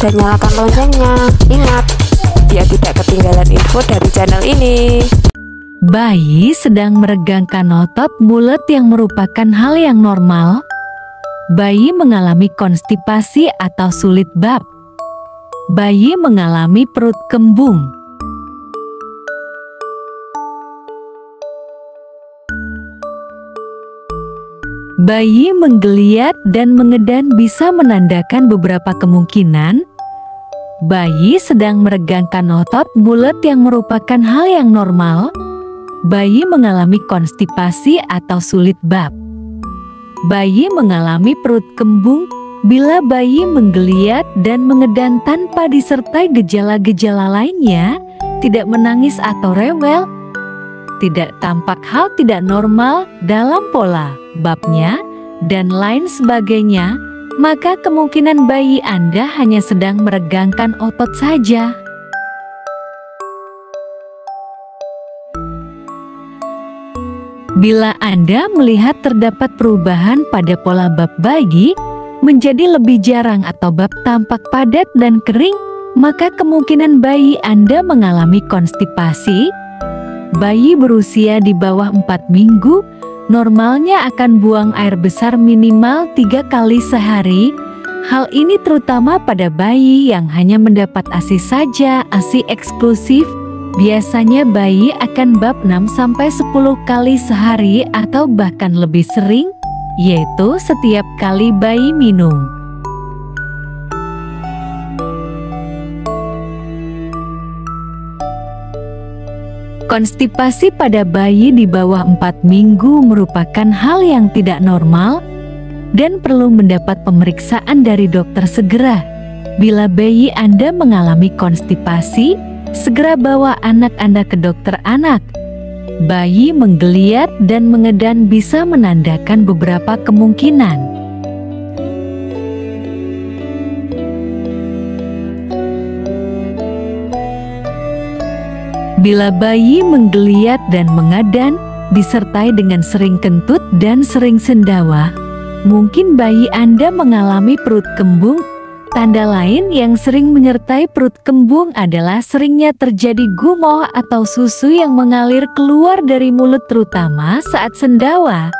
dan nyalakan loncengnya. Ingat, biar tidak ketinggalan info dari channel ini. Bayi sedang meregangkan otot mulut yang merupakan hal yang normal. Bayi mengalami konstipasi atau sulit bab. Bayi mengalami perut kembung. Bayi menggeliat dan mengedan bisa menandakan beberapa kemungkinan. Bayi sedang meregangkan otot mulut yang merupakan hal yang normal. Bayi mengalami konstipasi atau sulit bab. Bayi mengalami perut kembung bila bayi menggeliat dan mengedan tanpa disertai gejala-gejala lainnya, tidak menangis atau rewel, tidak tampak hal tidak normal dalam pola babnya, dan lain sebagainya, maka kemungkinan bayi Anda hanya sedang meregangkan otot saja. Bila Anda melihat terdapat perubahan pada pola bab bayi, menjadi lebih jarang atau bab tampak padat dan kering, maka kemungkinan bayi Anda mengalami konstipasi. Bayi berusia di bawah 4 minggu, normalnya akan buang air besar minimal 3 kali sehari. Hal ini terutama pada bayi yang hanya mendapat ASI saja, ASI eksklusif. Biasanya bayi akan bab 6-10 kali sehari atau bahkan lebih sering, yaitu setiap kali bayi minum. Konstipasi pada bayi di bawah 4 minggu merupakan hal yang tidak normal dan perlu mendapat pemeriksaan dari dokter segera. Bila bayi Anda mengalami konstipasi, segera bawa anak Anda ke dokter anak. Bayi menggeliat dan mengedan bisa menandakan beberapa kemungkinan. Bila bayi menggeliat dan mengedan disertai dengan sering kentut dan sering sendawa, mungkin bayi Anda mengalami perut kembung. Tanda lain yang sering menyertai perut kembung adalah seringnya terjadi gumoh atau susu yang mengalir keluar dari mulut terutama saat sendawa.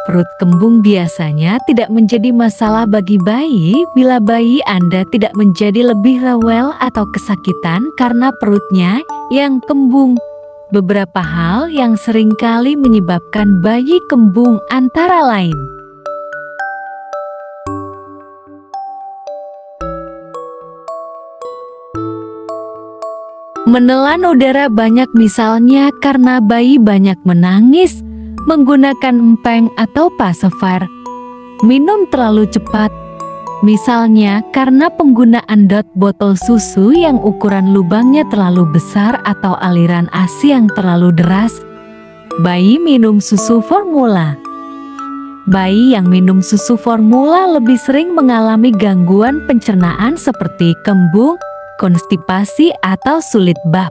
Perut kembung biasanya tidak menjadi masalah bagi bayi bila bayi Anda tidak menjadi lebih rewel atau kesakitan karena perutnya yang kembung. Beberapa hal yang seringkali menyebabkan bayi kembung antara lain: menelan udara banyak, misalnya karena bayi banyak menangis, menggunakan empeng atau pacifier, minum terlalu cepat, misalnya karena penggunaan botol susu yang ukuran lubangnya terlalu besar atau aliran ASI yang terlalu deras. Bayi minum susu formula. Bayi yang minum susu formula lebih sering mengalami gangguan pencernaan seperti kembung, konstipasi atau sulit bab.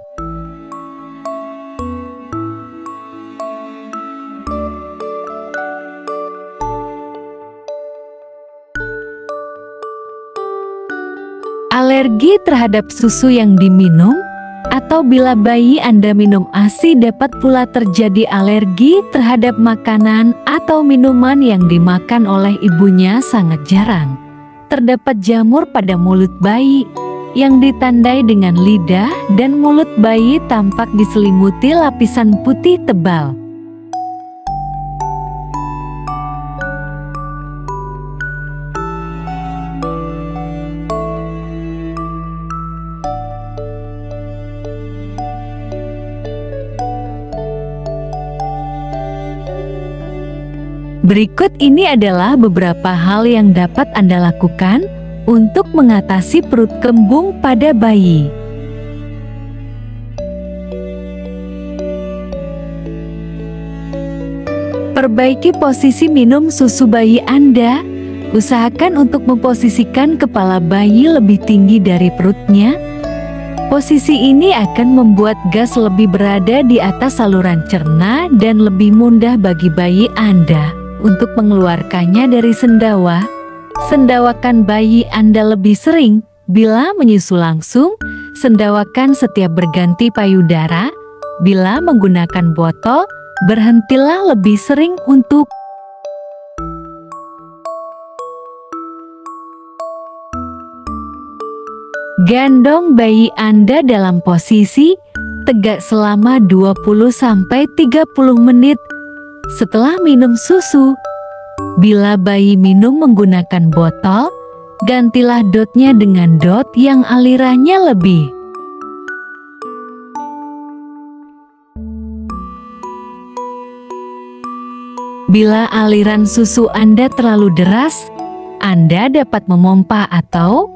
Alergi terhadap susu yang diminum, atau bila bayi Anda minum ASI dapat pula terjadi alergi terhadap makanan atau minuman yang dimakan oleh ibunya. Sangat jarang terdapat jamur pada mulut bayi, yang ditandai dengan lidah dan mulut bayi tampak diselimuti lapisan putih tebal. Berikut ini adalah beberapa hal yang dapat Anda lakukan untuk mengatasi perut kembung pada bayi. Perbaiki posisi minum susu bayi Anda. Usahakan untuk memposisikan kepala bayi lebih tinggi dari perutnya. Posisi ini akan membuat gas lebih berada di atas saluran cerna dan lebih mudah bagi bayi Anda untuk mengeluarkannya dari sendawa. Sendawakan bayi Anda lebih sering, Bila menyusu langsung, sendawakan setiap berganti payudara. Bila menggunakan botol, berhentilah lebih sering untuk gendong bayi Anda dalam posisi tegak selama 20-30 menit setelah minum susu. Bila bayi minum menggunakan botol, gantilah dotnya dengan dot yang alirannya lebih. Bila aliran susu Anda terlalu deras, Anda dapat memompa atau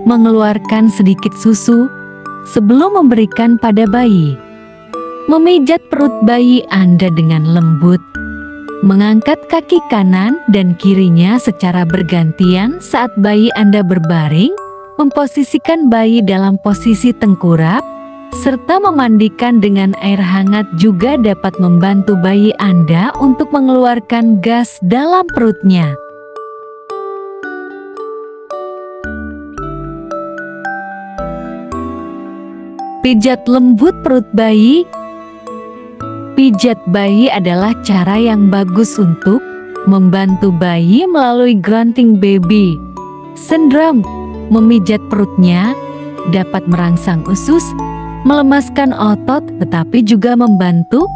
mengeluarkan sedikit susu sebelum memberikan pada bayi. Memijat perut bayi Anda dengan lembut. Mengangkat kaki kanan dan kirinya secara bergantian saat bayi Anda berbaring. Memposisikan bayi dalam posisi tengkurap, serta memandikan dengan air hangat juga dapat membantu bayi Anda untuk mengeluarkan gas dalam perutnya. Pijat lembut perut bayi. Pijat bayi adalah cara yang bagus untuk membantu bayi melalui grunting baby syndrome. Memijat perutnya dapat merangsang usus, melemaskan otot, tetapi juga membantu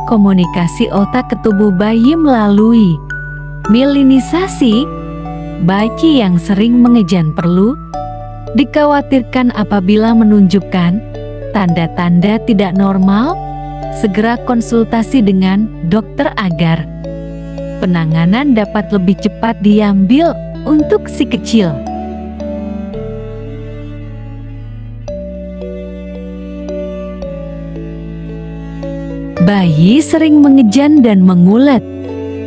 komunikasi otak ke tubuh bayi melalui milinisasi. Bayi yang sering mengejan perlu dikhawatirkan apabila menunjukkan tanda-tanda tidak normal. Segera konsultasi dengan dokter agar penanganan dapat lebih cepat diambil untuk si kecil. Bayi sering mengejan dan mengulet.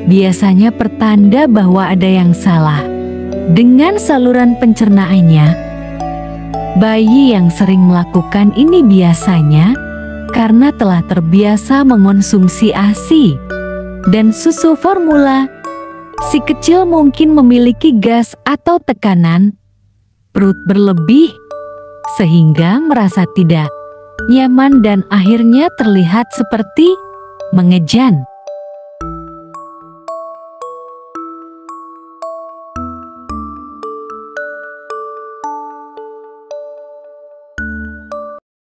Biasanya pertanda bahwa ada yang salah dengan saluran pencernaannya. Bayi yang sering melakukan ini biasanya karena telah terbiasa mengonsumsi ASI dan susu formula. Si kecil mungkin memiliki gas atau tekanan perut berlebih sehingga merasa tidak nyaman dan akhirnya terlihat seperti mengejan.